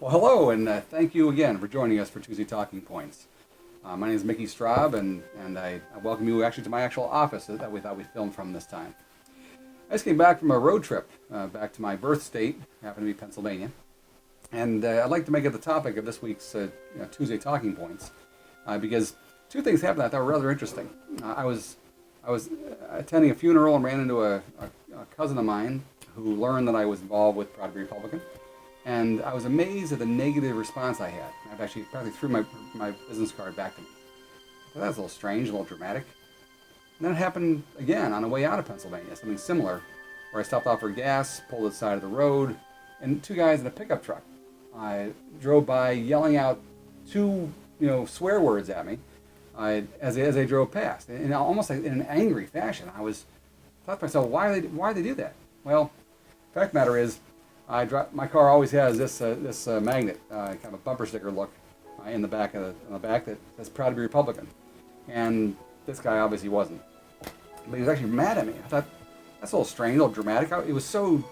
Well, hello, and thank you again for joining us for Tuesday Talking Points. My name is Mickey Straub, and I welcome you actually to my actual office that we thought we'd film from this time. I just came back from a road trip back to my birth state, happened to be Pennsylvania, and I'd like to make it the topic of this week's Tuesday Talking Points because two things happened that I thought were rather interesting. I was attending a funeral and ran into a cousin of mine who learned that I was involved with Proud to be Republican. And I was amazed at the negative response I had. I've actually practically threw my business card back to me. Well, that was a little strange, a little dramatic. And then it happened again on the way out of Pennsylvania, something similar, where I stopped off for gas, pulled to the side of the road, and two guys in a pickup truck drove by yelling out two swear words at me as they drove past, and almost like in an angry fashion. I thought to myself, why do they do that? Well, the fact of the matter is, my car always has this magnet, kind of a bumper sticker look in the back that says "Proud to be Republican," and this guy obviously wasn't. But he was actually mad at me. I thought that's a little strange, a little dramatic. It was so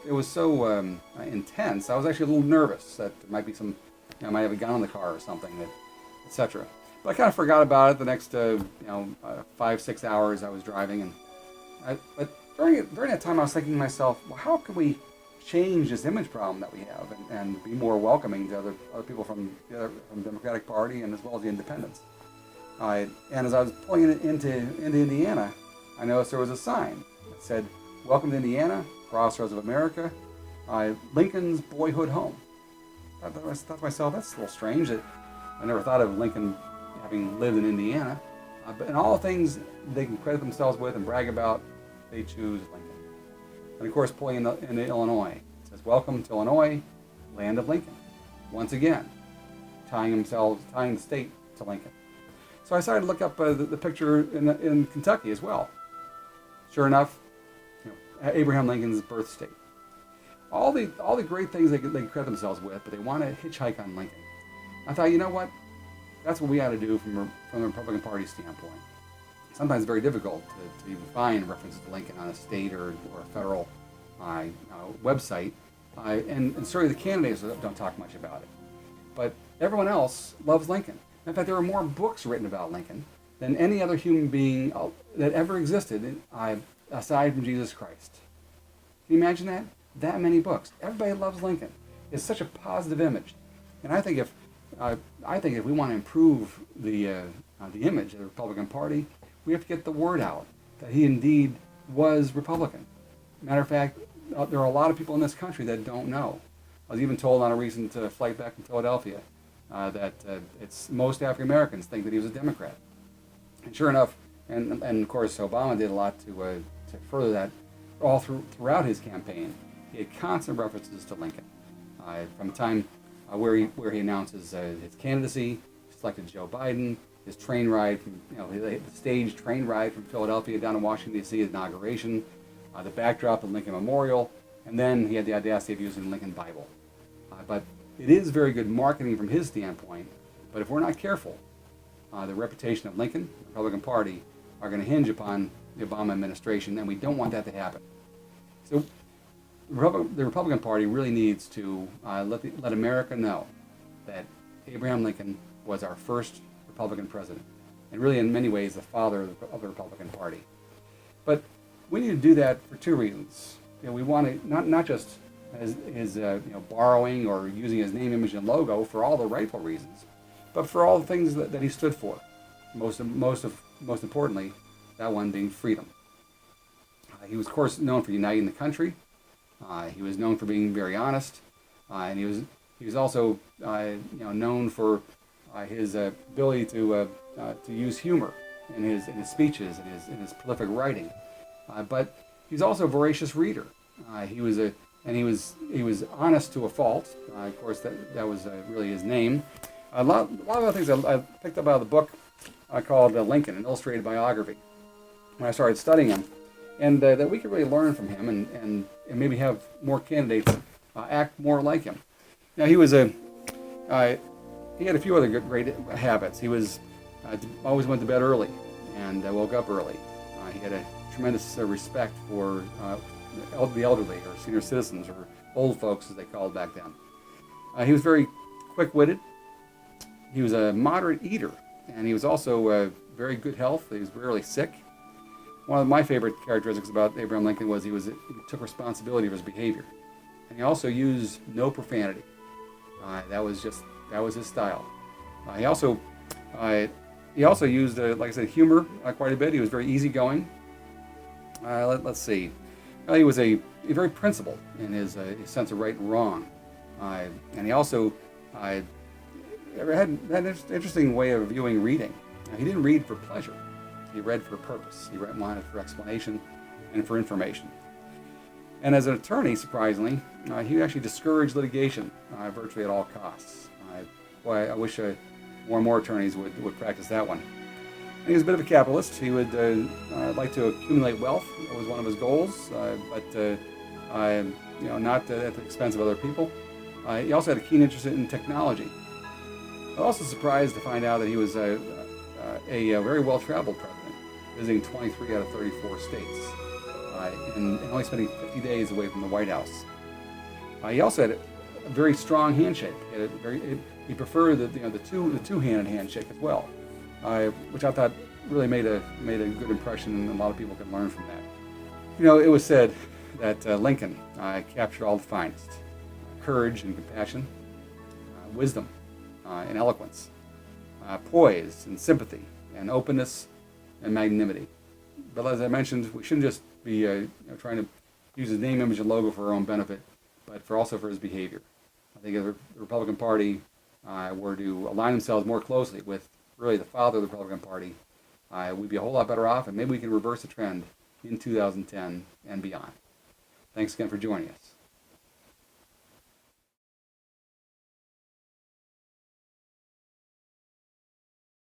intense. I was actually a little nervous that there might be I might have a gun in the car or something, etc. But I kind of forgot about it the next 5-6 hours I was driving, but during that time I was thinking to myself, well, how could we change this image problem that we have and be more welcoming to other people from the Democratic Party and as well as the independents. And as I was pulling into Indiana, I noticed there was a sign that said, "Welcome to Indiana, Crossroads of America, Lincoln's boyhood home." I thought to myself, that's a little strange. That I never thought of Lincoln having lived in Indiana. But in all the things they can credit themselves with and brag about, they choose Lincoln. And of course, pulling into Illinois, it says, "Welcome to Illinois, land of Lincoln." Once again, tying the state to Lincoln. So I decided to look up the picture in Kentucky as well. Sure enough, Abraham Lincoln's birth state. All the great things they credit themselves with, but they want to hitchhike on Lincoln. I thought, you know what? That's what we ought to do from the Republican Party standpoint. Sometimes it's very difficult to even find references to Lincoln on a state or a federal website, and certainly the candidates don't talk much about it. But everyone else loves Lincoln. In fact, there are more books written about Lincoln than any other human being that ever existed aside from Jesus Christ. Can you imagine that? That many books. Everybody loves Lincoln. It's such a positive image, and I think if we want to improve the image of the Republican Party, we have to get the word out that he indeed was Republican. Matter of fact, there are a lot of people in this country that don't know. I was even told on a recent flight back from Philadelphia that most African Americans think that he was a Democrat. And sure enough, and of course Obama did a lot to further that all throughout his campaign. He had constant references to Lincoln. From the time where he announces his candidacy, selected Joe Biden, his train ride the staged train ride from Philadelphia down to Washington, D.C., his inauguration, the backdrop of Lincoln Memorial, and then he had the audacity of using the Lincoln Bible. But it is very good marketing from his standpoint, but if we're not careful, the reputation of Lincoln, the Republican Party, are going to hinge upon the Obama administration, and we don't want that to happen. So the Republican Party really needs to let America know that Abraham Lincoln was our first Republican president, and really in many ways the father of the Republican Party. But we need to do that for two reasons. We want to not just as borrowing or using his name, image, and logo for all the rightful reasons, but for all the things that he stood for. Most importantly, that one being freedom. He was, of course, known for uniting the country. He was known for being very honest, and he was also known for his ability to use humor in his speeches and in his prolific writing. But he's also a voracious reader. He was honest to a fault. Of course, that was really his name. A lot of the things I picked up out of the book called Lincoln, an illustrated biography, when I started studying him, and that we could really learn from him and maybe have more candidates act more like him. Now, he had a few other great habits. He always went to bed early and woke up early. He had a tremendous respect for the elderly, or senior citizens, or old folks as they called back then. He was very quick-witted. He was a moderate eater, and he was also very good health. He was rarely sick. One of my favorite characteristics about Abraham Lincoln was he took responsibility for his behavior, and he also used no profanity. That was his style. He also used, like I said, humor quite a bit. He was very easygoing. Let's see. He was very principled in his sense of right and wrong, and he also had an interesting way of viewing reading. He didn't read for pleasure. He read for purpose. He wanted for explanation and for information. And as an attorney, surprisingly, he actually discouraged litigation virtually at all costs. I wish more and more attorneys would practice that one. And he was a bit of a capitalist. He would like to accumulate wealth. That was one of his goals, but not at the expense of other people. He also had a keen interest in technology. I was also surprised to find out that he was a very well-traveled president, visiting 23 out of 34 states, and only spending 50 days away from the White House. He also had a very strong handshake. He preferred the two-handed handshake as well, which I thought really made a good impression, and a lot of people can learn from that. It was said that Lincoln captured all the finest: courage and compassion, wisdom and eloquence, poise and sympathy, and openness and magnanimity. But as I mentioned, we shouldn't just be trying to use his name, image, and logo for our own benefit, but also for his behavior. I think if the Republican Party were to align themselves more closely with really the father of the Republican Party, we'd be a whole lot better off, and maybe we can reverse the trend in 2010 and beyond. Thanks again for joining us.